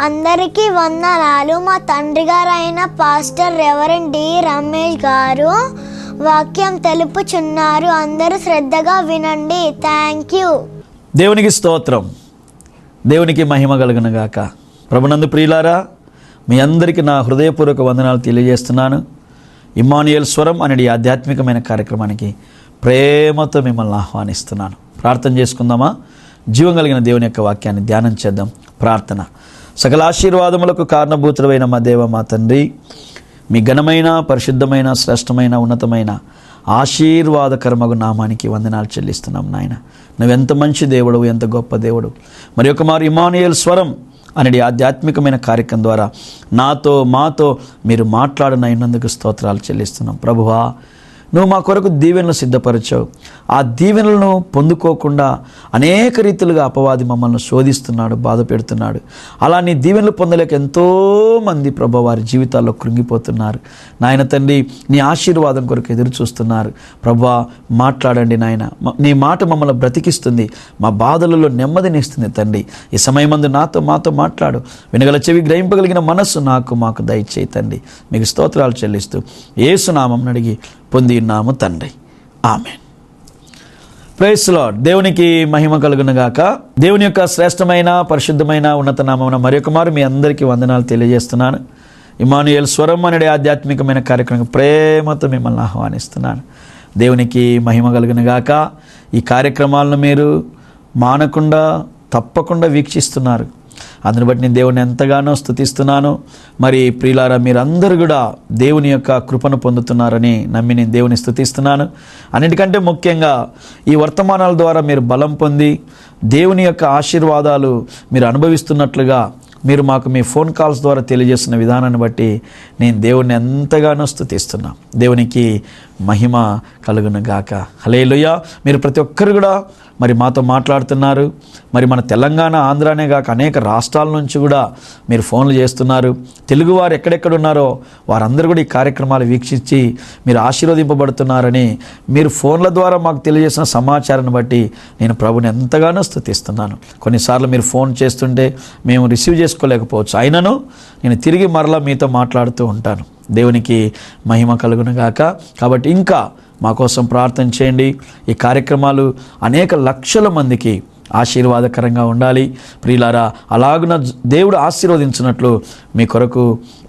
అందరికీ వందనాలు. మా తండ్రి గారు అయిన పాస్టర్ రెవరెండ్ డి రమేష్ గారు వాక్యం తెలుపుచున్నారు. అందరూ శ్రద్ధగా వినండి. Thank you. దేవునికి స్తోత్రం, దేవునికి మహిమ కలుగును గాక. ప్రభునందు ప్రియులారా, మీ అందరికీ నా హృదయపూర్వక వందనాలు తెలియజేస్తున్నాను. ఇమ్మానుయేల్ స్వరం అనే ఆధ్యాత్మికమైన కార్యక్రమానికి ప్రేమతో మిమ్మల్ని ఆహ్వానిస్తున్నాను. ప్రార్థన చేసుకుందామా? జీవం కలిగిన దేవుని యొక్క వాక్యాన్ని ధ్యానం చేద్దాం. ప్రార్థన. సకల ఆశీర్వాదములకు కారణభూతుడైన మా దేవ, మా తండ్రి, మీ ఘనమైన, పరిశుద్ధమైన, శ్రేష్టమైన, ఉన్నతమైన, ఆశీర్వాదకరమగు నామానికి వందనాలు చెల్లిస్తున్నాం నాయన. నువ్వెంత మంచి దేవుడు, ఎంత గొప్ప దేవుడు. మరి ఒక మారు ఇమ్మానుయేల్ స్వరం అనే ఆధ్యాత్మికమైన కార్యక్రమం ద్వారా మాతో మీరు మాట్లాడనైనందుకు స్తోత్రాలు చెల్లిస్తున్నాం. ప్రభువా, నువ్వు మా కొరకు దీవెనలు సిద్ధపరచావు. ఆ దీవెనలను పొందుకోకుండా అనేక రీతిలుగా అపవాది మమ్మల్ని శోధిస్తున్నాడు, బాధ పెడుతున్నాడు. అలా నీ దీవెనలు పొందలేక ఎంతోమంది ప్రభు వారి జీవితాల్లో కృంగిపోతున్నారు. నాయన తండ్రి, నీ ఆశీర్వాదం కొరకు ఎదురు చూస్తున్నారు. ప్రభువా, మాట్లాడండి నాయన. నీ మాట మమ్మల్ని బ్రతికిస్తుంది, మా బాధలలో నెమ్మదినిస్తుంది. తండ్రి, ఈ సమయమందు మాతో మాట్లాడు. వినగల చెవి, గ్రహింపగలిగిన మనస్సు మాకు దయచేయి తండ్రి. మీకు స్తోత్రాలు చెల్లిస్తూ యేసు నామమున అడిగి పొంది ఉన్నాము తండ్రి. ఆమేన్. Praise the lord. దేవునికి మహిమ కలుగును గాక. దేవుని యొక్క శ్రేష్టమైన, పరిశుద్ధమైన, ఉన్నత నామమున మరొక మారు మీ అందరికీ వందనాలు తెలియజేస్తున్నాను. ఇమ్మానుయేల్ స్వరం అనే ఆధ్యాత్మికమైన కార్యక్రమం ప్రేమతో మిమ్మల్ని ఆహ్వానిస్తున్నాను. దేవునికి మహిమ కలుగును గాక. ఈ కార్యక్రమాలను మీరు మానకుండా తప్పకుండా వీక్షిస్తున్నారు. అందుని బట్టి నేను దేవుని ఎంతగానో స్తుతిస్తున్నాను. మరి ప్రియులారా, మీరందరూ కూడా దేవుని యొక్క కృపను పొందుతున్నారని నమ్మి నేను దేవుని స్తుతిస్తున్నాను. అన్నిటికంటే ముఖ్యంగా ఈ వర్తమానాల ద్వారా మీరు బలం పొంది దేవుని యొక్క ఆశీర్వాదాలు మీరు అనుభవిస్తున్నట్లుగా మీరు మాకు మీ ఫోన్ కాల్స్ ద్వారా తెలియజేస్తున్న విధానాన్ని బట్టి నేను దేవుని ఎంతగానో స్తుతిస్తున్నాను. దేవునికి మహిమ కలుగును గాక. హల్లెలూయా. మీరు ప్రతి ఒక్కరు కూడా మరి మాతో మాట్లాడుతున్నారు. మరి మన తెలంగాణ, ఆంధ్రానే కాక అనేక రాష్ట్రాల నుంచి కూడా మీరు ఫోన్లు చేస్తున్నారు. తెలుగువారు ఎక్కడెక్కడ ఉన్నారో వారందరూ కూడా ఈ కార్యక్రమాలు వీక్షించి మీరు ఆశీర్వదింపబడుతున్నారని మీరు ఫోన్ల ద్వారా మాకు తెలియజేసిన సమాచారాన్ని బట్టి నేను ప్రభుని ఎంతగానో స్తుతిస్తున్నాను. కొన్నిసార్లు మీరు ఫోన్ చేస్తుంటే మేము రిసీవ్ చేసుకోలేకపోవచ్చు, అయినను నేను తిరిగి మరలా మీతో మాట్లాడుతూ ఉంటాను. దేవునికి మహిమ కలుగును గాక. కాబట్టి ఇంకా మా కోసం ప్రార్థన చేయండి. ఈ కార్యక్రమాలు అనేక లక్షల మందికి ఆశీర్వాదకరంగా ఉండాలి. ప్రియులారా, అలాగున దేవుడు ఆశీర్వదించినట్లు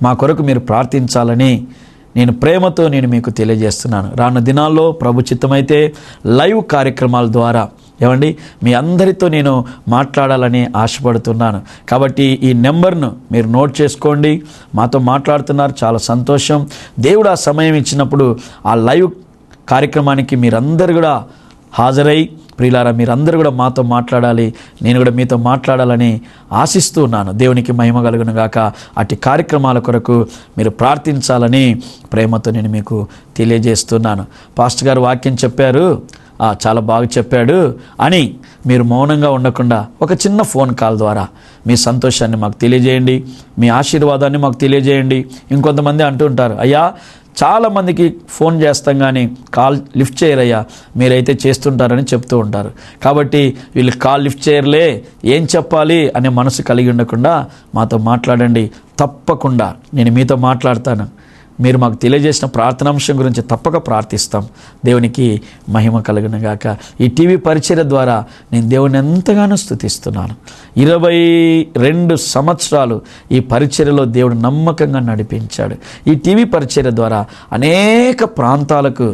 మా కొరకు మీరు ప్రార్థించాలని నేను ప్రేమతో మీకు తెలియజేస్తున్నాను. రానున్న దినాల్లో ప్రభు చిత్తమైతే లైవ్ కార్యక్రమాల ద్వారా మీ అందరితో నేను మాట్లాడాలని ఆశపడుతున్నాను. కాబట్టి ఈ నెంబర్ను మీరు నోట్ చేసుకోండి. మాతో మాట్లాడుతున్నారు, చాలా సంతోషం. దేవుడు ఆ సమయం ఇచ్చినప్పుడు ఆ లైవ్ కార్యక్రమానికి మీరందరూ కూడా హాజరై ప్రియులారా, మీరందరూ కూడా మాతో మాట్లాడాలి, నేను కూడా మీతో మాట్లాడాలని ఆశిస్తూ ఉన్నాను. దేవునికి మహిమ కలుగును గాక. అట్టి కార్యక్రమాల కొరకు మీరు ప్రార్థించాలని ప్రేమతో నేను మీకు తెలియజేస్తున్నాను. పాస్టర్ గారు వాక్యం చెప్పారు, చాలా బాగా చెప్పాడు అని మీరు మౌనంగా ఉండకుండా ఒక చిన్న ఫోన్ కాల్ ద్వారా మీ సంతోషాన్ని మాకు తెలియజేయండి, మీ ఆశీర్వాదాన్ని మాకు తెలియజేయండి. ఇంకొంతమంది అంటూ ఉంటారు, అయ్యా చాలామందికి ఫోన్ చేస్తాం కానీ కాల్ లిఫ్ట్ చేయరయ్యా, మీరైతే చేస్తుంటారని చెప్తూ ఉంటారు. కాబట్టి వీళ్ళు కాల్ లిఫ్ట్ చేయరులే, ఏం చెప్పాలి అనే మనసు కలిగి ఉండకుండా మాతో మాట్లాడండి. తప్పకుండా నేను మీతో మాట్లాడతాను. మీరు మాకు తెలియజేసిన ప్రార్థనాంశం గురించి తప్పక ప్రార్థిస్తాం. దేవునికి మహిమ కలుగును గాక. ఈ టీవీ పరిచర్య ద్వారా నేను దేవుని ఎంతగానో స్తుతిస్తున్నాను. 22 సంవత్సరాలు ఈ పరిచర్యలో దేవుడు నమ్మకంగా నడిపించాడు. ఈ టీవీ పరిచర్య ద్వారా అనేక ప్రాంతాలకు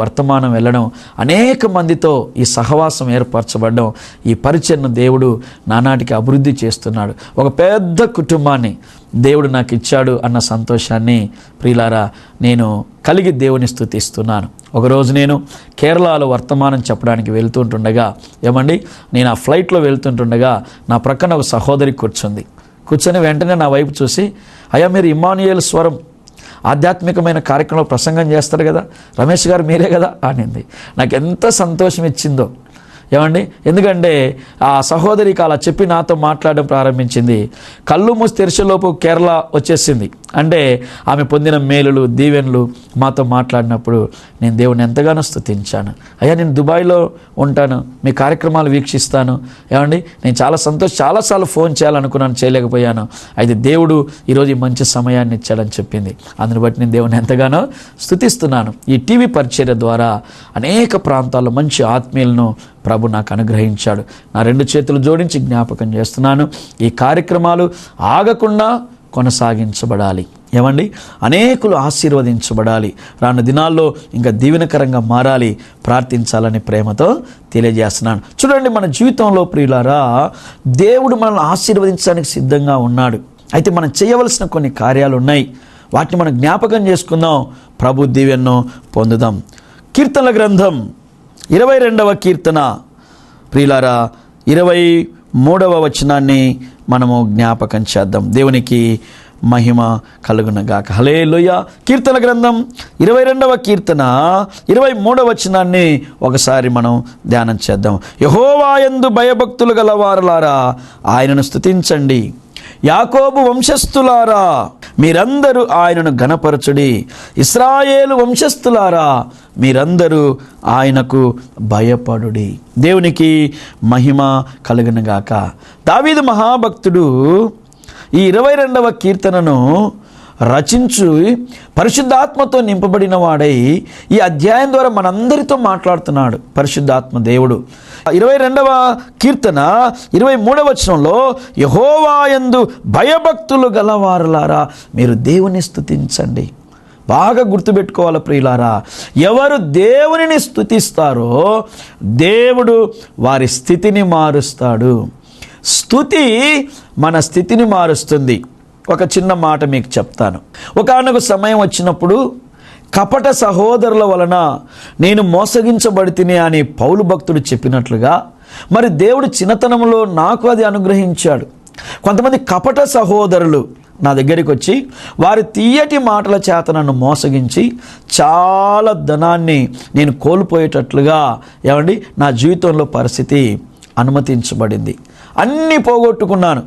వర్తమానం వెళ్ళడం, అనేక మందితో ఈ సహవాసం ఏర్పరచబడడం, ఈ పరిచర్యను దేవుడు నానాటికి అభివృద్ధి చేస్తున్నాడు. ఒక పెద్ద కుటుంబాన్ని దేవుడు నాకు ఇచ్చాడు అన్న సంతోషాన్ని ప్రియులారా నేను కలిగి దేవుని స్తుతిస్తున్నాను. ఒకరోజు నేను కేరళలో వర్తమానం చెప్పడానికి వెళ్తుంటుండగా నేను ఆ ఫ్లైట్లో వెళ్తుంటుండగా నా ప్రక్కన ఒక సహోదరి కూర్చొని వెంటనే నా వైపు చూసి, అయ్యా మీరు ఇమ్మానుయేల్ స్వరం ఆధ్యాత్మికమైన కార్యక్రమంలో ప్రసంగం చేస్తారు కదా, రమేష్ గారు మీరే కదా అనింది. నాకు ఎంత సంతోషం ఇచ్చిందో. ఎందుకంటే ఆ సహోదరికి అలా చెప్పి నాతో మాట్లాడడం ప్రారంభించింది. కళ్ళు మూసి తెరిచేలోపు కేరళ వచ్చేసింది. అంటే ఆమె పొందిన మేలులు దీవెనలు మాతో మాట్లాడినప్పుడు నేను దేవుని ఎంతగానో స్తుతించాను. అయ్యా నేను దుబాయ్లో ఉంటాను, మీ కార్యక్రమాలు వీక్షిస్తాను, ఏమండి నేను చాలా చాలాసార్లు ఫోన్ చేయాలనుకున్నాను, చేయలేకపోయాను, అయితే దేవుడు ఈరోజు ఈ మంచి సమయాన్ని ఇచ్చాడని చెప్పింది. అందుని బట్టి నేను దేవుని ఎంతగానో స్తుతిస్తున్నాను. ఈ టీవీ పరిచర్య ద్వారా అనేక ప్రాంతాల్లో మంచి ఆత్మీయులను ప్రభు నాకు అనుగ్రహించాడు. నా 2 చేతులు జోడించి జ్ఞాపకం చేస్తున్నాను, ఈ కార్యక్రమాలు ఆగకుండా కొనసాగించబడాలి. ఏమండి అనేకులు ఆశీర్వదించబడాలి, రాను దినాల్లో ఇంకా దీవెనకరంగా మారాలి, ప్రార్థించాలని ప్రేమతో తెలియజేస్తున్నాను. చూడండి, మన జీవితంలో ప్రియులారా దేవుడు మనల్ని ఆశీర్వదించడానికి సిద్ధంగా ఉన్నాడు. అయితే మనం చేయవలసిన కొన్ని కార్యాలు ఉన్నాయి, వాటిని మనం జ్ఞాపకం చేసుకుందాం, ప్రభు దీవెనను పొందుదాం. కీర్తనల గ్రంథం 22వ కీర్తన ప్రియులారా 23వ వచనాన్ని మనము జ్ఞాపకం చేద్దాం. దేవునికి మహిమ కలుగునగాక. హల్లెలూయా. కీర్తన గ్రంథం 22వ కీర్తన 23వ వచనాన్ని ఒకసారి మనం ధ్యానం చేద్దాం. యెహోవా యందు భయభక్తులు గలవారులారా ఆయనను స్తుతించండి, యాకోబు వంశస్థులారా మీరందరూ ఆయనను ఘనపరచుడి, ఇశ్రాయేలు వంశస్థులారా మీరందరూ ఆయనకు భయపడుడి. దేవునికి మహిమ కలుగునుగాక. దావీదు మహాభక్తుడు ఈ 22వ కీర్తనను రచించి పరిశుద్ధాత్మతో నింపబడిన వాడై ఈ అధ్యాయం ద్వారా మనందరితో మాట్లాడుతున్నాడు పరిశుద్ధాత్మ దేవుడు. 22వ కీర్తన 23వ వచనంలో యెహోవా యందు భయభక్తులు గలవారులారా మీరు దేవుని స్తుతించండి. బాగా గుర్తుపెట్టుకోవాలి ప్రియులారా, ఎవరు దేవునిని స్తుతిస్తారో దేవుడు వారి స్థితిని మారుస్తాడు. స్తుతి మన స్థితిని మారుస్తుంది. ఒక చిన్న మాట మీకు చెప్తాను. ఒకానొక సమయం వచ్చినప్పుడు కపట సహోదరుల వలన నేను మోసగించబడితిని అని పౌలు భక్తుడు చెప్పినట్లుగా మరి దేవుడు చిన్నతనంలో నాకు అది అనుగ్రహించాడు. కొంతమంది కపట సహోదరులు నా దగ్గరికి వచ్చి వారి తీయటి మాటల చేత నన్ను మోసగించి చాలా ధనాన్ని నేను కోల్పోయేటట్లుగా ఏమండి నా జీవితంలో పరిస్థితి అనుమతించబడింది. అన్నీ పోగొట్టుకున్నాను,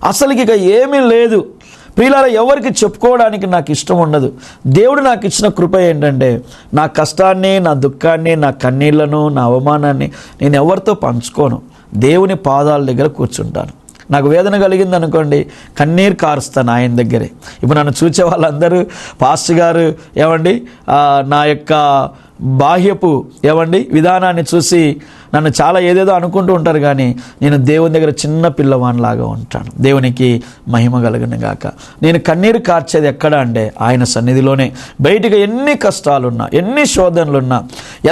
అసలుకి ఇక ఏమీ లేదు. ప్రియులారా, ఎవరికి చెప్పుకోవడానికి నాకు ఇష్టం ఉండదు. దేవుడు నాకు ఇచ్చిన కృప ఏంటంటే నా కష్టాన్ని, నా దుఃఖాన్ని, నా కన్నీళ్లను, నా అవమానాన్ని నేను ఎవరితో పంచుకోను. దేవుని పాదాల దగ్గర కూర్చుంటాను. నాకు వేదన కలిగింది అనుకోండి, కన్నీరు కారుస్తాను ఆయన దగ్గరే. ఇప్పుడు నన్ను చూసే వాళ్ళందరూ పాస్టర్ గారు ఏమండి నా యొక్క బాహ్యపు ఏమండి విధానాన్ని చూసి నన్ను చాలా ఏదేదో అనుకుంటూ ఉంటారు, కానీ నేను దేవుని దగ్గర చిన్న పిల్లవానిలాగా ఉంటాను. దేవునికి మహిమ కలుగును గాక. నేను కన్నీరు కార్చేది ఎక్కడ అంటే ఆయన సన్నిధిలోనే. బయటికి ఎన్ని కష్టాలున్నా, ఎన్ని శోధనలున్నా,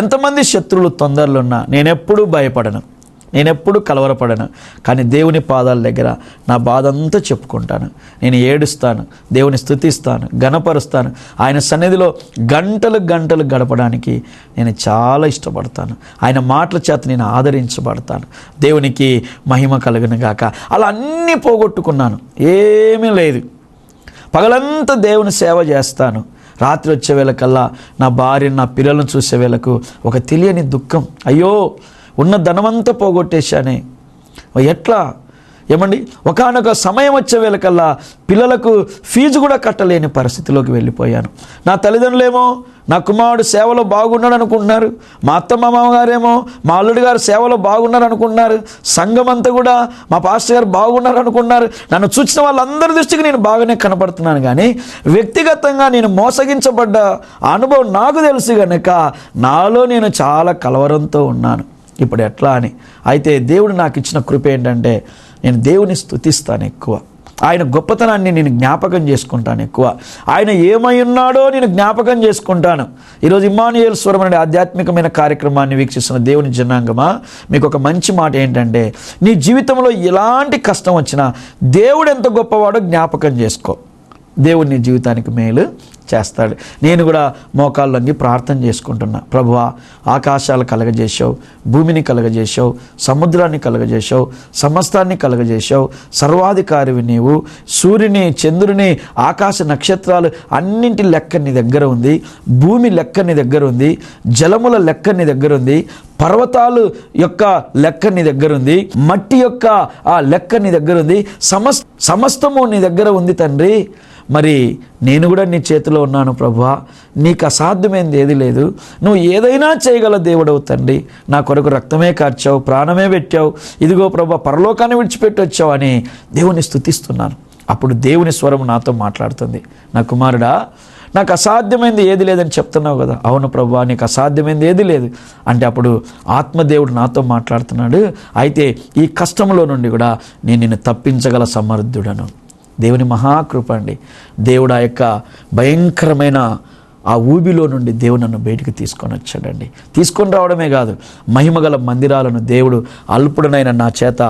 ఎంతమంది శత్రువులు తొందరలున్నా నేనెప్పుడూ భయపడను, నేనెప్పుడు కలవరపడను. కానీ దేవుని పాదాల దగ్గర నా బాధ అంతా చెప్పుకుంటాను. నేను ఏడుస్తాను, దేవుని స్తుతిస్తాను, ఘనపరుస్తాను. ఆయన సన్నిధిలో గంటలు గంటలు గడపడానికి నేను చాలా ఇష్టపడతాను. ఆయన మాటల చేత నేను ఆదరించబడతాను. దేవునికి మహిమ కలుగును గాక. అలా అన్నీ పోగొట్టుకున్నాను, ఏమీ లేదు. పగలంతా దేవుని సేవ చేస్తాను. రాత్రి వచ్చే వేళకల్లా నా భార్యను, నా పిల్లలను చూసే వేళకు ఒక తెలియని దుఃఖం. అయ్యో, ఉన్న ధనమంతా పోగొట్టేశానే, ఎట్లా ఏమండి. ఒకానొక సమయం వచ్చే వేళకల్లా పిల్లలకు ఫీజు కూడా కట్టలేని పరిస్థితిలోకి వెళ్ళిపోయాను. నా తల్లిదండ్రులేమో నా కుమారుడు సేవలో బాగున్నాడు అనుకుంటున్నారు, మా అత్తమ్మ మామగారేమో మా అల్లుడి గారు సేవలో బాగున్నారు అనుకుంటున్నారు, సంఘం అంతా కూడా మా పాస్టర్ గారు బాగున్నారు అనుకుంటున్నారు. నన్ను చూసిన వాళ్ళందరి దృష్టికి నేను బాగానే కనపడుతున్నాను, కానీ వ్యక్తిగతంగా నేను మోసగించబడ్డ అనుభవం నాకు తెలుసు కనుక నాలో నేను చాలా కలవరంతో ఉన్నాను. ఇప్పుడు ఎట్లా అని. అయితే దేవుడు నాకు ఇచ్చిన కృప ఏంటంటే నేను దేవుని స్తుతిస్తాను ఎక్కువ. ఆయన గొప్పతనాన్ని నేను జ్ఞాపకం చేసుకుంటాను ఎక్కువ. ఆయన ఏమై ఉన్నాడో నేను జ్ఞాపకం చేసుకుంటాను. ఈరోజు ఇమ్మానుయేల్ స్వరం అనే ఆధ్యాత్మికమైన కార్యక్రమాన్ని వీక్షిస్తున్న దేవుని జనాంగమా, మీకు ఒక మంచి మాట ఏంటంటే నీ జీవితంలో ఎలాంటి కష్టం వచ్చినా దేవుడు ఎంత గొప్పవాడో జ్ఞాపకం చేసుకో. దేవుడు నీ జీవితానికి మేలు చేస్తాడు. నేను కూడా మోకాళ్ళొంగి ప్రార్థన చేసుకుంటున్నా. ప్రభువా, ఆకాశాలు కలగజేశావు, భూమిని కలగజేశావు, సముద్రాన్ని కలగజేశావు, సమస్తాన్ని కలగజేశావు, సర్వాధికారివి నీవు. సూర్యుని, చంద్రుని, ఆకాశ నక్షత్రాలు అన్నింటి లెక్క నీ దగ్గర ఉంది. భూమి లెక్క నీ దగ్గర ఉంది. జలముల లెక్క నీ దగ్గర ఉంది. పర్వతాలు యొక్క లెక్క నీ దగ్గర ఉంది. మట్టి యొక్క ఆ లెక్క నీ దగ్గర ఉంది. సమస్తము నీ దగ్గర ఉంది తండ్రి. మరి నేను కూడా నీ చేతిలో ఉన్నాను ప్రభువా. నీకు అసాధ్యమైంది ఏది లేదు. నువ్వు ఏదైనా చేయగల దేవుడవు తండ్రి. నా కొరకు రక్తమే కార్చావు, ప్రాణమే పెట్టావు. ఇదిగో ప్రభువా, పరలోకాన్ని విడిచిపెట్టి వచ్చావు అని దేవుని స్తుతిస్తున్నాను. అప్పుడు దేవుని స్వరం నాతో మాట్లాడుతుంది, నా కుమారుడా, నాకు అసాధ్యమైంది ఏది లేదని చెప్తున్నావు కదా. అవును ప్రభువా, నీకు అసాధ్యమైంది ఏది లేదు అంటే అప్పుడు ఆత్మదేవుడు నాతో మాట్లాడుతున్నాడు, అయితే ఈ కష్టంలో నుండి కూడా నేను నిన్ను తప్పించగల సమర్థుడను. దేవుని మహాకృప అండి. దేవుడు ఆ యొక్క భయంకరమైన ఆ ఊబిలో నుండి దేవుడు నన్ను బయటికి తీసుకొని వచ్చాడండి. తీసుకొని రావడమే కాదు, మహిమగల మందిరాలను దేవుడు అల్పుడనైన నా చేత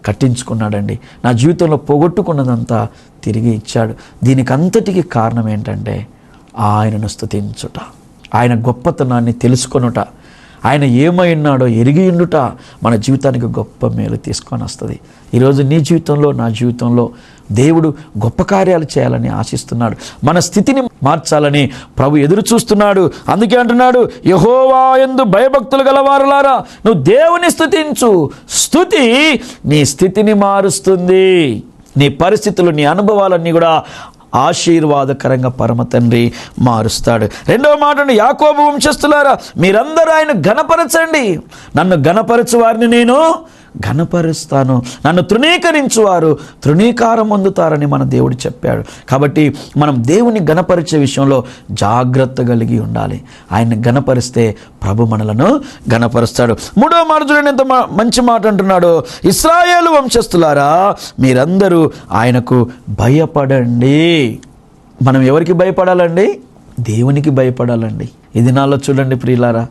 కట్టించుకున్నాడండి. నా జీవితంలో పోగొట్టుకున్నదంతా తిరిగి ఇచ్చాడు. దీనికి అంతటికి కారణం ఏంటంటే ఆయనను స్తుతించుట, ఆయన గొప్పతనాన్ని తెలుసుకొనుట, ఆయన ఏమై ఉన్నాడో ఎరిగి ఉండుట మన జీవితానికి గొప్ప మేలు తీసుకొని వస్తుంది. ఈరోజు నీ జీవితంలో, నా జీవితంలో దేవుడు గొప్ప కార్యాలు చేయాలని ఆశిస్తున్నాడు. మన స్థితిని మార్చాలని ప్రభు ఎదురు చూస్తున్నాడు. అందుకే అంటున్నాడు, యెహోవా యందు భయభక్తులు గలవారులారా, నువ్వు దేవుని స్తుతించు. స్తుతి నీ స్థితిని మారుస్తుంది. నీ పరిస్థితులు, నీ అనుభవాలన్నీ కూడా ఆశీర్వాదకరంగా పరమ తండ్రి మారుస్తాడు. రెండవ మాట, యాకోబు వంశస్థులారా, మీరందరూ ఆయన ఘనపరచండి. నన్ను ఘనపరచు వారిని నేను ఘనపరుస్తాను, నన్ను తృణీకరించువారు తృణీకారం పొందుతారని మన దేవుడు చెప్పాడు. కాబట్టి మనం దేవుని ఘనపరిచే విషయంలో జాగ్రత్త కలిగి ఉండాలి. ఆయన్ని ఘనపరిస్తే ప్రభు మనలను ఘనపరుస్తాడు. మూడవ మాట చూడండి, ఎంత మంచి మాట అంటున్నాడు, ఇశ్రాయేలు వంశస్థులారా, మీరందరూ ఆయనకు భయపడండి. మనం ఎవరికి భయపడాలండి? దేవునికి భయపడాలండి. ఈ దినాల్లో చూడండి ప్రియులారా,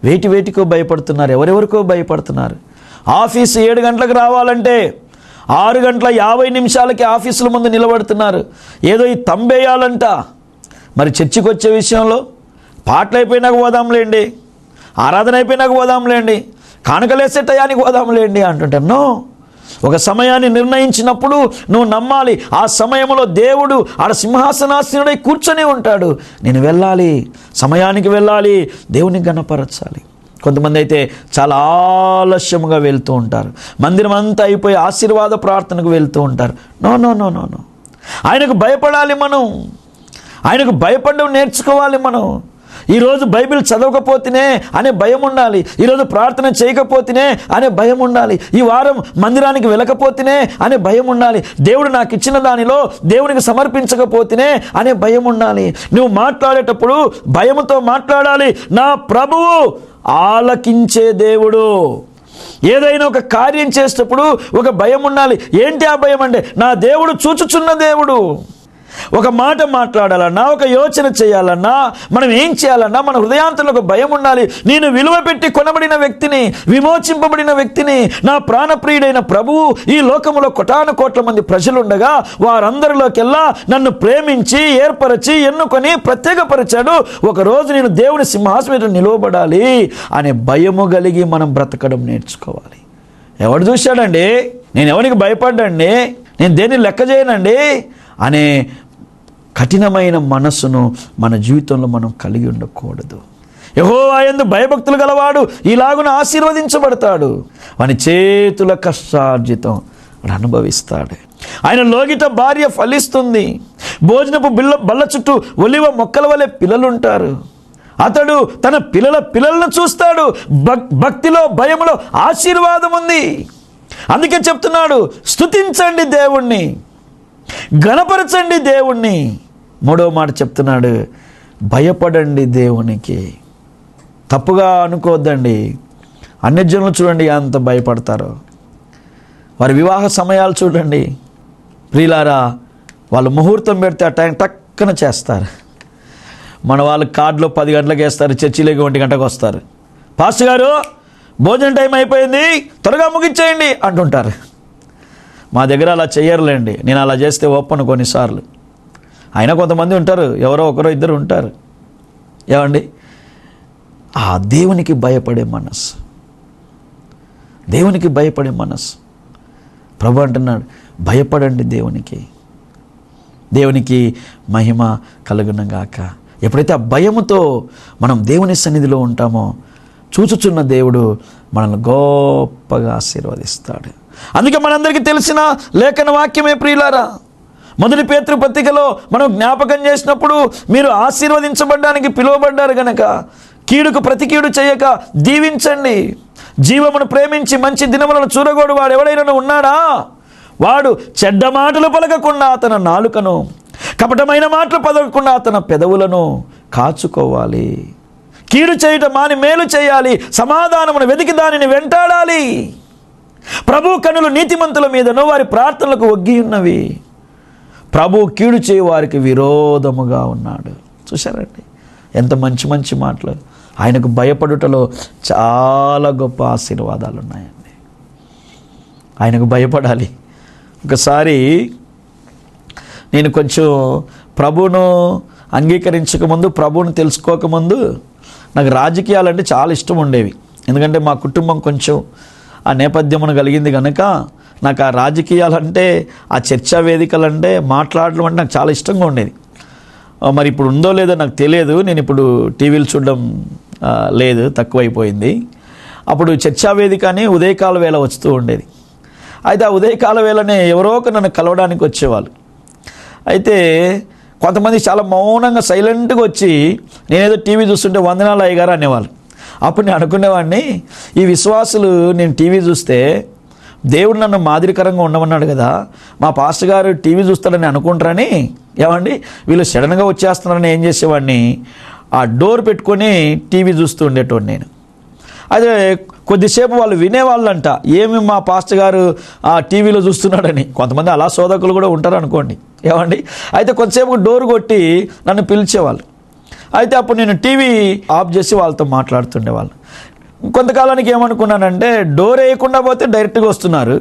వేటికో భయపడుతున్నారు, ఎవరెవరికో భయపడుతున్నారు. ఆఫీసు 7 గంటలకు రావాలంటే 6:50 ఆఫీసుల ముందు నిలబడుతున్నారు. ఏదో ఈ తంబేయాలంట. మరి చర్చికి వచ్చే విషయంలో పాటలు అయిపోయినాక పోదాంలేండి, ఆరాధన అయిపోయినాక పోదాంలేండి, కానుకలేసే టయానికి పోదాంలేండి అంటుంటారు. నో, ఒక సమయాన్ని నిర్ణయించినప్పుడు నువ్వు నమ్మాలి. ఆ సమయంలో దేవుడు ఆడ సింహాసనాసీనుడై కూర్చొని ఉంటాడు. నేను వెళ్ళాలి, సమయానికి వెళ్ళాలి, దేవుని ఘనపరచాలి. కొంతమంది అయితే చాలా ఆలస్యముగా వెళ్తూ ఉంటారు. మందిరం అంతా అయిపోయి ఆశీర్వాద ప్రార్థనకు వెళ్తూ ఉంటారు. No no no no no ఆయనకు భయపడాలి. మనం ఆయనకు భయపడడం నేర్చుకోవాలి. మనం ఈరోజు బైబిల్ చదవకపోతేనే అనే భయం ఉండాలి. ఈరోజు ప్రార్థన చేయకపోతేనే అనే భయం ఉండాలి. ఈ వారం మందిరానికి వెళ్ళకపోతేనే అనే భయం ఉండాలి. దేవుడు నాకు ఇచ్చిన దానిలో దేవునికి సమర్పించకపోతేనే అనే భయం ఉండాలి. నువ్వు మాట్లాడేటప్పుడు భయముతో మాట్లాడాలి. నా ప్రభువు ఆలకించే దేవుడు. ఏదైనా ఒక కార్యం చేసేటప్పుడు ఒక భయం ఉండాలి. ఏంటి ఆ భయం అంటే, నా దేవుడు చూచుచున్న దేవుడు. ఒక మాట మాట్లాడాలన్నా, ఒక యోచన చేయాలన్నా, మనం ఏం చేయాలన్నా మన హృదయాంతరంలో ఒక భయం ఉండాలి. నేను విలువ పెట్టి కొనబడిన వ్యక్తిని, విమోచింపబడిన వ్యక్తిని, నా ప్రాణప్రియుడైన ప్రభువు ఈ లోకములో కోటాను కోట్ల మంది ప్రజలుండగా వారందరిలోకెల్లా నన్ను ప్రేమించి ఏర్పరచి ఎన్నుకొని ప్రత్యేకపరిచాడు. ఒకరోజు నేను దేవుని సింహాసనం మీద నిలవబడాలి అనే భయము కలిగి మనం బ్రతకడం నేర్చుకోవాలి. ఎవడు చూశాడండి, నేను ఎవరికి భయపడ్డండి, నేను దేన్ని లెక్క చేయనండి అనే కఠినమైన మనస్సును మన జీవితంలో మనం కలిగి ఉండకూడదు. యెహోవా యందు భయభక్తులు గలవాడు ఇలాగున ఆశీర్వదించబడతాడు. వాని చేతుల కష్టార్జితం అనుభవిస్తాడు. ఆయన లోగిట భార్య ఫలిస్తుంది. భోజనపు బల్ల చుట్టూ ఒలివ మొక్కల వలె పిల్లలుంటారు. అతడు తన పిల్లలను చూస్తాడు. భక్తిలో, భయములో ఆశీర్వాదం ఉంది. అందుకే చెప్తున్నాడు, స్తుతించండి దేవుణ్ణి, ఘనపరచండి దేవుణ్ణి. మూడవ మాట చెప్తున్నాడు, భయపడండి దేవునికి. తప్పుగా అనుకోవద్దండి. అన్యజనులు చూడండి ఎంత భయపడతారో. వారి వివాహ సమయాలు చూడండి ప్రియులారా, వాళ్ళు ముహూర్తం పెడితే ఆ టైం టక్కన చేస్తారు. మన వాళ్ళు కార్డులో 10 గంటలకు వేస్తారు, చర్చిలోకి 1 గంటకు వస్తారు. పాస్టర్ గారు భోజనం టైం అయిపోయింది, త్వరగా ముగించేయండి అంటుంటారు. మా దగ్గర అలా చెయ్యరులేండి. నేను అలా చేస్తే ఒప్పను కొన్నిసార్లు. అయినా కొంతమంది ఉంటారు, ఎవరో ఒకరో ఇద్దరు ఉంటారు. ఏమండి, ఆ దేవునికి భయపడే మనస్సు, దేవునికి భయపడే మనస్సు. ప్రభు అంటున్నాడు, భయపడండి దేవునికి, దేవునికి మహిమ కలుగునుగాక. ఎప్పుడైతే ఆ భయముతో మనం దేవుని సన్నిధిలో ఉంటామో చూచుచున్న దేవుడు మనల్ని గొప్పగా ఆశీర్వదిస్తాడు. అందుకే మనందరికీ తెలిసిన లేఖన వాక్యమే ప్రియులారా, మొదటి పేతురు పత్రికలో మనం జ్ఞాపకం చేసినప్పుడు, మీరు ఆశీర్వదించబడ్డానికి పిలువబడ్డారు గనక కీడుకు ప్రతి కీడు చేయక దీవించండి. జీవమును ప్రేమించి మంచి దినములను చూరగోడు వాడు ఎవడైనా ఉన్నాడా? వాడు చెడ్డ మాటలు పలకకుండా తన నాలుకను, కపటమైన మాటలు పలకకుండా తన పెదవులను కాచుకోవాలి. కీడు చేయటం మాని మేలు చేయాలి, సమాధానమును వెతికి దానిని వెంటాడాలి. ప్రభు కనులు నీతిమంతుల మీదను వారి ప్రార్థనలకు ఒగ్గి ఉన్నవి. ప్రభు కీడు చేయ వారికి విరోధముగా ఉన్నాడు. చూశారండి ఎంత మంచి మంచి మాటలు. ఆయనకు భయపడుటలో చాలా గొప్ప ఆశీర్వాదాలు ఉన్నాయండి. ఆయనకు భయపడాలి. ఒకసారి నేను కొంచెం ప్రభువును అంగీకరించకముందు, ప్రభువును తెలుసుకోకముందు నాకు రాజకీయాలంటే చాలా ఇష్టం ఉండేవి. ఎందుకంటే మా కుటుంబం కొంచెం ఆ నేపథ్యమును కలిగింది కనుక నాకు ఆ రాజకీయాలంటే, ఆ చర్చా వేదికలంటే, మాట్లాడడం అంటే నాకు చాలా ఇష్టంగా ఉండేది. మరి ఇప్పుడు ఉందో లేదో నాకు తెలియదు. నేను ఇప్పుడు టీవీలు చూడడం లేదు, తక్కువైపోయింది. అప్పుడు చర్చా వేదిక అని ఉదయకాల వేళ వస్తూ ఉండేది. అయితే ఆ ఉదయకాల వేళనే ఎవరో ఒక నన్ను కలవడానికి వచ్చేవాళ్ళు. అయితే కొంతమంది చాలా మౌనంగా సైలెంట్గా వచ్చి నేనేదో టీవీ చూస్తుంటే వందనాలు అయ్యగారు అనేవాళ్ళు. అప్పుడు నేను అనుకునేవాడిని, ఈ విశ్వాసులు నేను టీవీ చూస్తే దేవుడు నన్ను మాదిరికరంగా ఉండమన్నాడు కదా, మా పాస్టర్ గారు టీవీ చూస్తాడని అనుకుంటారని, ఏమండి వీళ్ళు సడన్గా వచ్చేస్తున్నారని ఏం చేసేవాడిని, ఆ డోర్ పెట్టుకొని టీవీ చూస్తూ ఉండేటోడు నేను. అదే కొద్దిసేపు వాళ్ళు వినేవాళ్ళంట, ఏమి మా పాస్టర్ గారు ఆ టీవీలో చూస్తున్నాడని. కొంతమంది అలా శోధకులు కూడా ఉంటారు అనుకోండి, ఏమండి. అయితే కొద్దిసేపు డోర్ కొట్టి నన్ను పిలిచేవాళ్ళు. అయితే అప్పుడు నేను టీవీ ఆఫ్ చేసి వాళ్ళతో మాట్లాడుతుండేవాళ్ళు. కొంతకాలానికి ఏమనుకున్నానంటే, డోర్ వేయకుండా పోతే డైరెక్ట్గా వస్తున్నారు,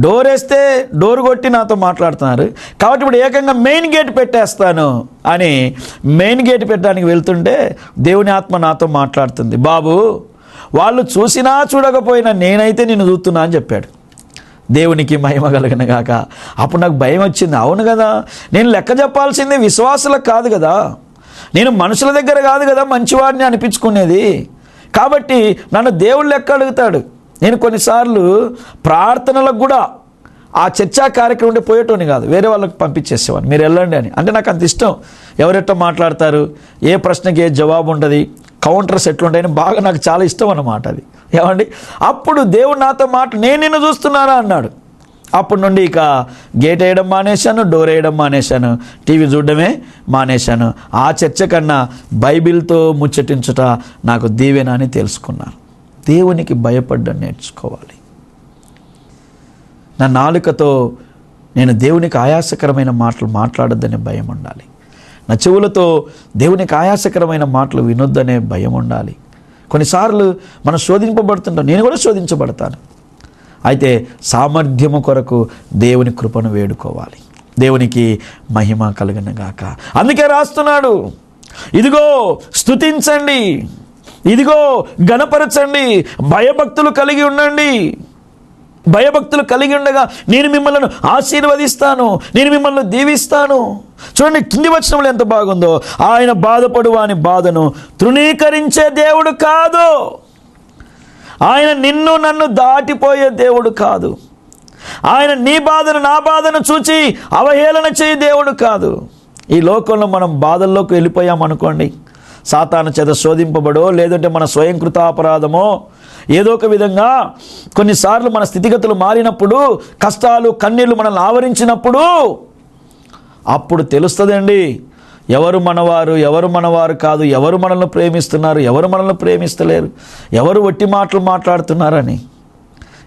డోర్ వేస్తే డోర్ కొట్టి నాతో మాట్లాడుతున్నారు, కాబట్టి ఇప్పుడు ఏకంగా మెయిన్ గేట్ పెట్టేస్తాను అని మెయిన్ గేట్ పెట్టడానికి వెళ్తుంటే దేవుని ఆత్మ నాతో మాట్లాడుతుంది, బాబు వాళ్ళు చూసినా చూడకపోయినా నేనైతే నిన్ను చూస్తున్నా అని చెప్పాడు. దేవునికి మహిమ కలుగును గాక. అప్పుడు నాకు భయం వచ్చింది. అవును కదా, నేను లెక్క చెప్పాల్సిందే విశ్వాసులకు కాదు కదా, నేను మనుషుల దగ్గర కాదు కదా మంచివాడిని అనిపించుకునేది. కాబట్టి నన్ను దేవుడు లెక్క అడుగుతాడు. నేను కొన్నిసార్లు ప్రార్థనలకు కూడా ఆ చర్చా కార్యక్రమం ఉంటే పోయేటోని కాదు, వేరే వాళ్ళకి పంపించేసేవాడిని, మీరు వెళ్ళండి అని. అంటే నాకు అంత ఇష్టం, ఎవరెట్లా మాట్లాడతారు, ఏ ప్రశ్నకి ఏ జవాబు ఉంటుంది, కౌంటర్స్ ఎట్లుంటాయని బాగా నాకు చాలా ఇష్టం అన్నమాట అది, ఏమండి. అప్పుడు దేవుడు నాతో నేను నిన్ను చూస్తున్నానా అన్నాడు. అప్పటి నుండి ఇక గేట్ వేయడం మానేశాను, డోర్ వేయడం మానేశాను, టీవీ చూడడమే మానేశాను. ఆ చర్చ కన్నా బైబిల్తో ముచ్చటించుట నాకు దీవెన అని తెలుసుకున్నాను. దేవునికి భయపడ్డం నేర్చుకోవాలి. నా నాలుకతో నేను దేవునికి ఆయాసకరమైన మాటలు మాట్లాడొద్దనే భయం ఉండాలి. నా చెవులతో దేవునికి ఆయాసకరమైన మాటలు వినొద్దనే భయం ఉండాలి. కొన్నిసార్లు మనం శోధింపబడుతుంటాం, నేను కూడా శోధించబడతాను. అయితే సామర్థ్యము కొరకు దేవుని కృపను వేడుకోవాలి. దేవునికి మహిమ కలుగును గాక. అందుకే రాస్తున్నాడు, ఇదిగో స్తుతించండి, ఇదిగో గణపరచండి, భయభక్తులు కలిగి ఉండండి. భయభక్తులు కలిగి ఉండగా నేను మిమ్మల్ని ఆశీర్వదిస్తాను, నేను మిమ్మల్ని దీవిస్తాను. చూడండి కింది వచనంలో ఎంత బాగుందో, ఆయన బాధపడు వాని బాధను తృణీకరించే దేవుడు కాదు, ఆయన నిన్ను నన్ను దాటిపోయే దేవుడు కాదు, ఆయన నీ బాధను నా బాధను చూచి అవహేళన చేయ దేవుడు కాదు. ఈ లోకంలో మనం బాధల్లోకి వెళ్ళిపోయామనుకోండి, సాతాను చేత శోధింపబడో లేదంటే మన స్వయంకృతాపరాధమో ఏదో ఒక విధంగా కొన్నిసార్లు మన స్థితిగతులు మారినప్పుడు, కష్టాలు కన్నీళ్లు మనల్ని ఆవరించినప్పుడు అప్పుడు తెలుస్తుందండి ఎవరు మనవారు, ఎవరు మనవారు కాదు, ఎవరు మనల్ని ప్రేమిస్తున్నారు, ఎవరు మనల్ని ప్రేమిస్తలేరు, ఎవరు వట్టి మాటలు మాట్లాడుతున్నారని.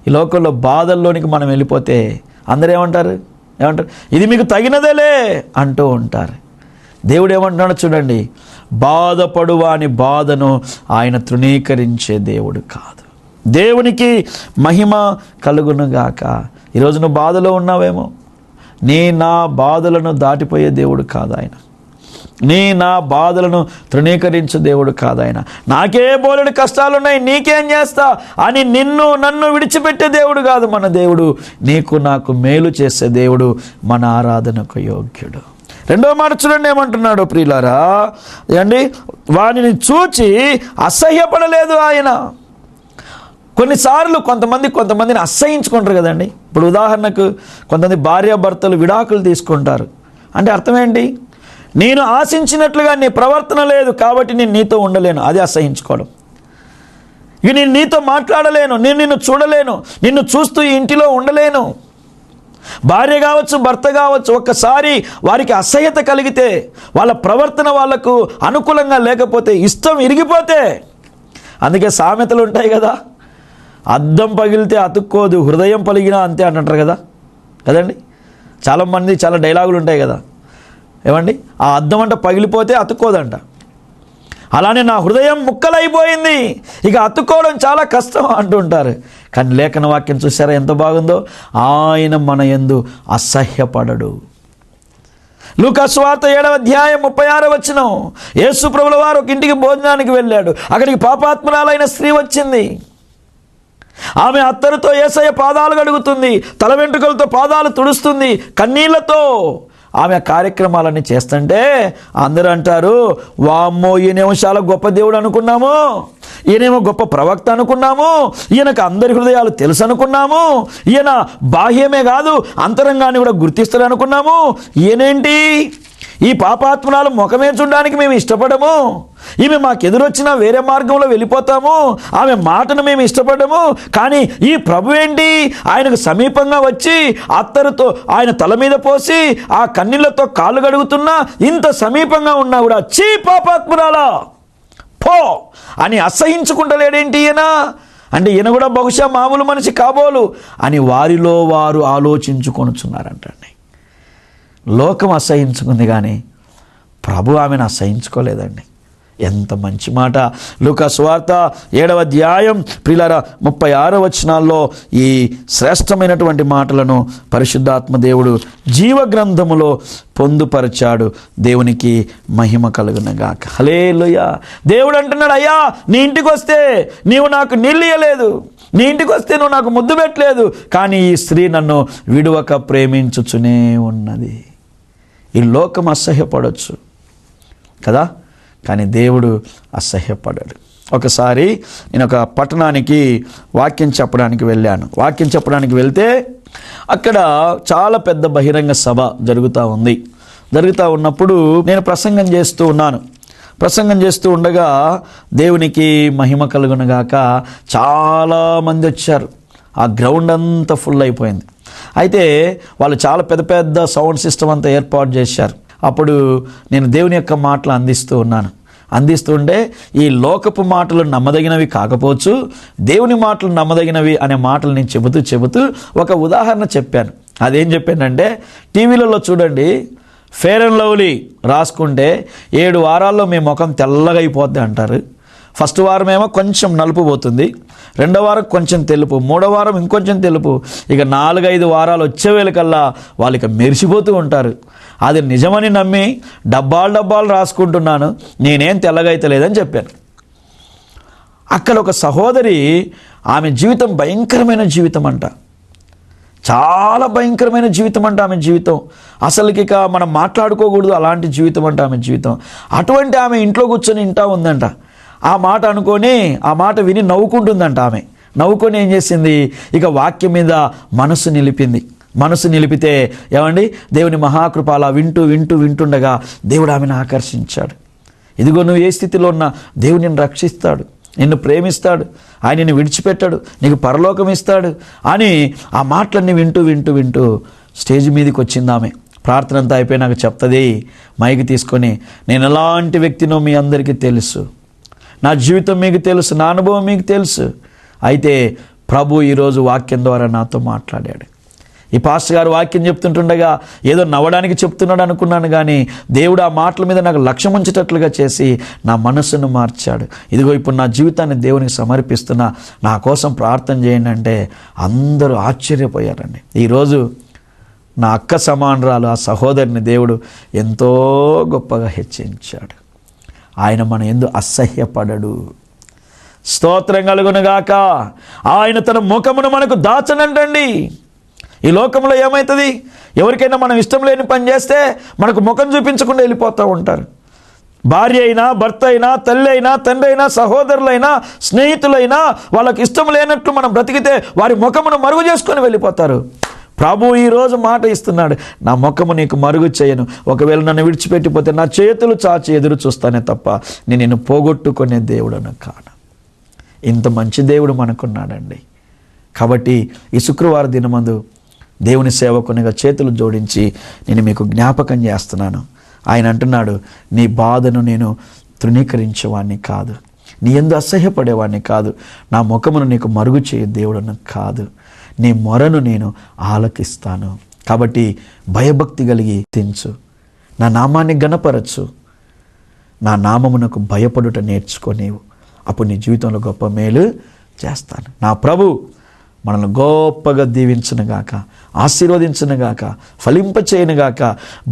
ఈ లోకంలో బాధల్లోనికి మనం వెళ్ళిపోతే అందరూ ఏమంటారు, ఇది మీకు తగినదేలే అంటూ ఉంటారు. దేవుడు ఏమంటున్నాడో చూడండి, బాధపడు వాని బాధను ఆయన తృణీకరించే దేవుడు కాదు. దేవునికి మహిమ కలుగునుగాక. ఈరోజు నువ్వు బాధలో ఉన్నావేమో, నా బాధలను దాటిపోయే దేవుడు కాదు ఆయన. నా బాధలను తృణీకరించే దేవుడు కాదు ఆయన. నాకే బోలెడు కష్టాలున్నాయి, నీకేం చేస్తా అని నన్ను విడిచిపెట్టే దేవుడు కాదు మన దేవుడు. నీకు నాకు మేలు చేసే దేవుడు, మన ఆరాధనకు యోగ్యుడు. రెండో మాట చూడండి ఏమంటున్నాడు ప్రియులారా, ఏమండి, వానిని చూచి అసహ్యపడలేదు ఆయన. కొన్నిసార్లు కొంతమందిని అసహ్యించుకుంటారు కదండి. ఇప్పుడు ఉదాహరణకు కొంతమంది భార్యాభర్తలు విడాకులు తీసుకుంటారు. అంటే అర్థం ఏంటి? నేను ఆశించినట్లుగా నీ ప్రవర్తన లేదు కాబట్టి నేను నీతో ఉండలేను, అది అసహ్యించుకోవడం. ఇక నేను నీతో మాట్లాడలేను, నేను నిన్ను చూడలేను, నిన్ను చూస్తూ ఈ ఇంటిలో ఉండలేను. భార్య కావచ్చు, భర్త కావచ్చు, ఒక్కసారి వారికి అసహ్యత కలిగితే, వాళ్ళ ప్రవర్తన వాళ్లకు అనుకూలంగా లేకపోతే, ఇష్టం ఇరిగిపోతే, అందుకే సామెతలు ఉంటాయి కదా, అద్దం పగిలితే అతుక్కోదు, హృదయం పలిగినా అంతే అంటారు కదా కదండి. చాలామంది చాలా డైలాగులు ఉంటాయి కదా, ఏమండి, ఆ అద్దం అంట పగిలిపోతే అతుక్కోదంట. అలానే నా హృదయం ముక్కలైపోయింది, ఇక అతుక్కోవడం చాలా కష్టం అంటుంటారు. కానీ లేఖన వాక్యం చూసారా ఎంత బాగుందో, ఆయన మన యందు అసహ్యపడడు. లూకా సువార్త 7వ అధ్యాయం 36వ వచనం, యేసు ప్రభుల వారు ఒక ఇంటికి భోజనానికి వెళ్ళాడు. అక్కడికి పాపాత్మురాలైన స్త్రీ వచ్చింది. ఆమె అత్తరుతో యేసయ్య పాదాలు కడుగుతుంది, తల వెంట్రుకలతో పాదాలు తుడుస్తుంది, కన్నీళ్లతో ఆమె కార్యక్రమాలన్నీ చేస్తుంటే అందరూ అంటారు, వామ్మో ఈయనేమో చాలా గొప్ప దేవుడు అనుకున్నాము, ఈయనేమో గొప్ప ప్రవక్త అనుకున్నాము, ఈయనకు అందరి హృదయాలు తెలుసు అనుకున్నాము, ఈయన బాహ్యమే కాదు అంతరంగాన్ని కూడా గుర్తిస్తాడు అనుకున్నాము, ఈయనేంటి ఈ పాపాత్మనాలు ముఖమే చూడడానికి మేము ఇష్టపడము, ఈమె మాకెదురొచ్చినా వేరే మార్గంలో వెళ్ళిపోతాము, ఆమె మాటను మేము ఇష్టపడము, కానీ ఈ ప్రభు ఏంటి ఆయనకు సమీపంగా వచ్చి అత్తరుతో ఆయన తల మీద పోసి ఆ కన్నీళ్లతో కాళ్ళు గడుగుతున్నా, ఇంత సమీపంగా ఉన్నా కూడా చీ పాపాత్మురాలా పో అని అసహించుకుంటలేడేంటి ఈయన? అంటే ఈయన కూడా బహుశా మామూలు మనిషి కాబోలు అని వారిలో వారు ఆలోచించుకొనుచున్నారంటండి. లోకం అసహించుకుంది కానీ ప్రభు ఆమెను అసహించుకోలేదండి. ఎంత మంచి మాట. లూకా సువార్త 7వ అధ్యాయం ప్రియులారా 36వ వచనాల్లో ఈ శ్రేష్టమైనటువంటి మాటలను పరిశుద్ధాత్మ దేవుడు జీవ గ్రంథములో పొందుపరిచాడు. దేవునికి మహిమ కలుగునగాక. హల్లెలూయా. దేవుడు అంటున్నాడు, అయ్యా నీ ఇంటికి వస్తే నీవు నాకు నీళ్ళు ఇయ్యలేదు, నీ ఇంటికి వస్తే నువ్వు నాకు ముద్దు పెట్టలేదు, కానీ ఈ స్త్రీ నన్ను విడువక ప్రేమించుచునే ఉన్నది. ఈ లోకం అసహ్యపడవచ్చు కదా, కానీ దేవుడు అసహ్యపడాడు. ఒకసారి నేను ఒక పట్టణానికి వాక్యం చెప్పడానికి వెళ్ళాను. వాక్యం చెప్పడానికి వెళ్తే అక్కడ చాలా పెద్ద బహిరంగ సభ జరుగుతూ ఉన్నప్పుడు నేను ప్రసంగం చేస్తూ ఉన్నాను. ప్రసంగం చేస్తూ ఉండగా దేవునికి మహిమ కలుగునగాక చాలామంది వచ్చారు. ఆ గ్రౌండ్ అంతా ఫుల్ అయిపోయింది. అయితే వాళ్ళు చాలా పెద్ద పెద్ద సౌండ్ సిస్టమ్ అంతా ఏర్పాటు చేశారు. అప్పుడు నేను దేవుని యొక్క మాటలు అందిస్తుంటే ఈ లోకపు మాటలు నమ్మదగినవి కాకపోవచ్చు, దేవుని మాటలు నమ్మదగినవి అనే మాటలు నేను చెబుతూ ఒక ఉదాహరణ చెప్పాను. అదేం చెప్పానంటే, టీవీలలో చూడండి, ఫెయిర్ అండ్ లవ్లీ రాసుకుంటే 7 వారాల్లో మీ ముఖం తెల్లగా అయిపోద్ది అంటారు. ఫస్ట్ వారం ఏమో కొంచెం నలుపు పోతుంది, రెండో వారం కొంచెం తెలుపు, మూడో వారం ఇంకొంచెం తెలుపు, ఇక 4-5 వారాలు వచ్చేవేళకల్లా వాళ్ళకి మెరిసిపోతూ ఉంటారు. అది నిజమని నమ్మి డబ్బాలు రాసుకుంటున్నాను, నేనేం తెల్లగైతలేదని చెప్పాను. అక్కడ ఒక సహోదరి, ఆమె జీవితం భయంకరమైన జీవితం అంట, చాలా భయంకరమైన జీవితం అంట ఆమె జీవితం. అసలుకి ఇక మనం మాట్లాడుకోకూడదు అలాంటి జీవితం అంట ఆమె జీవితం. అటువంటి ఆమె ఇంట్లో కూర్చొని వింటా ఉందంట. ఆ మాట అనుకొని, ఆ మాట విని నవ్వుకుంటుందంట. ఆమె నవ్వుకొని ఏం చేసింది, ఇక వాక్యం మీద మనసు నిలిపితే ఏమండి, దేవుని మహాకృప అలా వింటుండగా దేవుడు ఆమెను ఆకర్షించాడు. ఇదిగో నువ్వు ఏ స్థితిలో ఉన్నా దేవుడు నిన్ను రక్షిస్తాడు, నిన్ను ప్రేమిస్తాడు, ఆయన నిన్ను విడిచిపెట్టాడు, నీకు పరలోకం ఇస్తాడు అని ఆ మాటలన్నీ వింటూ స్టేజ్ మీదకి వచ్చింది ఆమె. ప్రార్థన అంతా అయిపోయి నాకు చెప్తుంది మైకి తీసుకొని, నేను ఎలాంటి వ్యక్తినో మీ అందరికీ తెలుసు, నా జీవితం మీకు తెలుసు, నా అనుభవం మీకు తెలుసు. అయితే ప్రభు ఈరోజు వాక్యం ద్వారా నాతో మాట్లాడాడు. ఈ పాస్టర్ గారు వాక్యం చెప్తుంటుండగా ఏదో నవ్వడానికి చెప్తున్నాడు అనుకున్నాను, కానీ దేవుడు ఆ మాటల మీద నాకు లక్ష్యం ఉంచేటట్లుగా చేసి నా మనస్సును మార్చాడు. ఇదిగో ఇప్పుడు నా జీవితాన్ని దేవునికి సమర్పిస్తున్నా, నా కోసం ప్రార్థన చేయండి అంటే అందరూ ఆశ్చర్యపోయారండి. ఈరోజు నా అక్క సమానరాలు ఆ సహోదరిని దేవుడు ఎంతో గొప్పగా హెచ్చించాడు. ఆయన మన యందు అసహ్యపడడు. స్తోత్రం కలుగునుగాక. ఆయన తన ముఖమును మనకు దాచనంటండి. ఈ లోకంలో ఏమవుతుంది, ఎవరికైనా మనం ఇష్టం లేని పని చేస్తే మనకు ముఖం చూపించకుండా వెళ్ళిపోతూ ఉంటారు. భార్య అయినా, భర్త అయినా, తల్లి అయినా, తండ్రి అయినా, సహోదరులైనా, స్నేహితులైనా వాళ్ళకి ఇష్టం లేనట్లు మనం బ్రతికితే వారి ముఖమును మరుగు చేసుకొని వెళ్ళిపోతారు. ప్రభువు ఈరోజు మాట ఇస్తున్నాడు, నా ముఖము నీకు మరుగు చేయను. ఒకవేళ నన్ను విడిచిపెట్టిపోతే నా చేతులు చాచి ఎదురు చూస్తానే తప్ప నేను నిన్ను పోగొట్టుకునే దేవుడను కాను. ఇంత మంచి దేవుడు మనకున్నాడండి. కాబట్టి ఈ శుక్రవారం దినమందు దేవుని సేవకునిగా చేతులు జోడించి నేను మీకు జ్ఞాపకం చేస్తున్నాను. ఆయన అంటున్నాడు, నీ బాధను నేను తృణీకరించేవాడిని కాదు, నీ యందు అసహ్యపడేవాడిని కాదు, నా ముఖమును నీకు మరుగు చేయ దేవుడను కాదు, నీ మొరను నేను ఆలకిస్తాను. కాబట్టి భయభక్తి కలిగి తించు, నా నామాన్ని గణపరచు, నా నామమునకు భయపడుట నేర్చుకో నీవు. అప్పుడు నీ జీవితంలో గొప్ప మేలు చేస్తాను. నా ప్రభు మనల్ని గొప్పగా దీవించునుగాక, ఆశీర్వదించునుగాక, ఫలింపచేయునుగాక.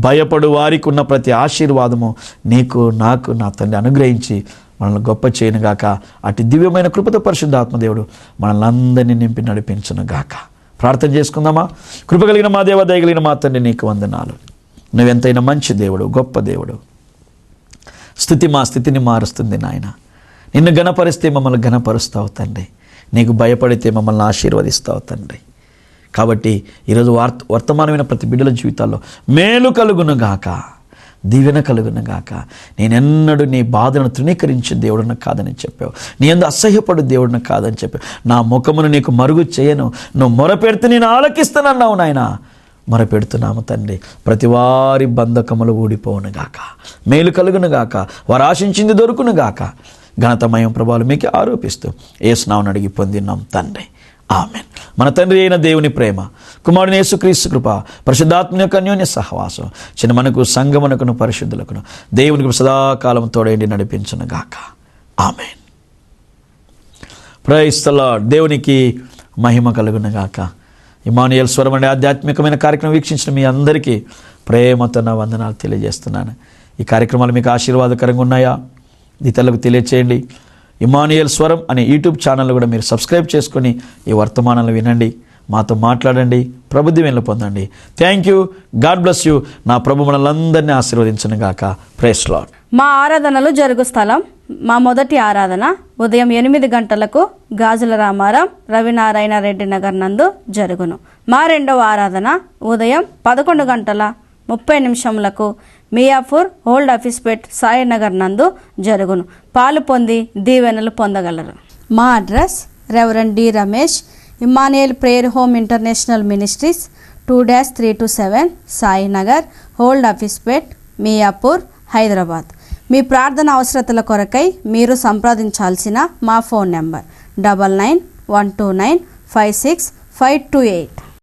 భయపడు వారికి ఉన్న ప్రతి ఆశీర్వాదము నీకు, నాకు, నా తండ్రి అనుగ్రహించి మనల్ని గొప్ప చేయనుగాక. అటు దివ్యమైన కృపతో పరిశుద్ధాత్మదేవుడు మనల్ని అందరినీ నింపి నడిపించునుగాక. ప్రార్థన చేసుకుందామా? కృప కలిగిన మా దేవ, దయగలిగిన మా తండ్రి, నీకు వందనాలు. నువ్వెంతైనా మంచి దేవుడు, గొప్ప దేవుడు. స్థుతి మా స్థితిని మారుస్తుంది నాయన. నిన్ను గణపరిస్తే మమ్మల్ని గణపరుస్తావు తండ్రి, నీకు భయపడితే మమ్మల్ని ఆశీర్వదిస్తావు తండ్రి. కాబట్టి ఈరోజు వర్తమానమైన ప్రతి బిడ్డల జీవితాల్లో మేలు కలుగునుగాక, దీవెన కలుగునుగాక. నేనెన్నడూ నీ బాధను తృణీకరించే దేవుడిని కాదని చెప్పావు, నీ యందు అసహ్యపడు దేవుడిని కాదని చెప్పావు. నా ముఖమును నీకు మరుగు చేయను, నువ్వు మొరపెడితే నేను ఆలకిస్తానన్నావు నాయన. మొరపెడుతున్నాము తండ్రి, ప్రతి వారి బంధకములు ఊడిపోవునుగాక, మేలు కలుగునుగాక, వారు ఆశించింది దొరుకునుగాక. ఘనతమయం ప్రభావాలు మీకు ఆరోపిస్తూ యేసు నామమున అడిగి పొందినాం తండ్రి, ఆమెన్. మన తండ్రి అయిన దేవుని ప్రేమ, కుమారుని యేసుక్రీస్తు కృప, పరిశుద్ధాత్మ యొక్క అన్యోన్య సహవాసం చిన్నమనకు, సంగమనకును, పరిశుద్ధులకును దేవునికి సదాకాలం తోడేండి నడిపించునుగాక, ఆమెన్. Praise the lord. దేవునికి మహిమ కలుగునుగాక. ఇమ్మానుయేల్ స్వరం అనే ఆధ్యాత్మికమైన కార్యక్రమం వీక్షించిన మీ అందరికీ ప్రేమతో నా వందనాలు తెలియజేస్తున్నాను. ఈ కార్యక్రమాలు మీకు ఆశీర్వాదకరంగా ఉన్నాయా? ఇతరులకు తెలియచేయండి. ఇమ్మానుయేల్ స్వరం అనే యూట్యూబ్ ఛానల్ కూడా మీరు సబ్స్క్రైబ్ చేసుకొని ఈ వర్తమానాలు వినండి, మాతో మాట్లాడండి, ప్రభు దీవెనలు పొందండి. Thank you. God bless you. నా ప్రభు మనలందరినీ ఆశీర్వదించును గాక. Praise the Lord. మా ఆరాధనలు జరుగు స్థలం, మా మొదటి ఆరాధన ఉదయం 8 గంటలకు గాజుల రామారం రవినారాయణ రెడ్డి నగర్ నందు జరుగును. మా రెండవ ఆరాధన ఉదయం 11:30 మియాపూర్ ఓల్డ్ ఆఫీస్పేట్ సాయినగర్ నందు జరుగును. పాలు పొంది దీవెనలు పొందగలరు. మా address reverend D Ramesh, Emmanuel prayer home international ministries, 2-327 Sainagar, old ఆఫీస్పేట్, మియాపూర్, హైదరాబాద్. మీ ప్రార్థన అవసరతల కొరకై మీరు సంప్రదించాల్సిన మా ఫోన్ నెంబర్ 9912956528.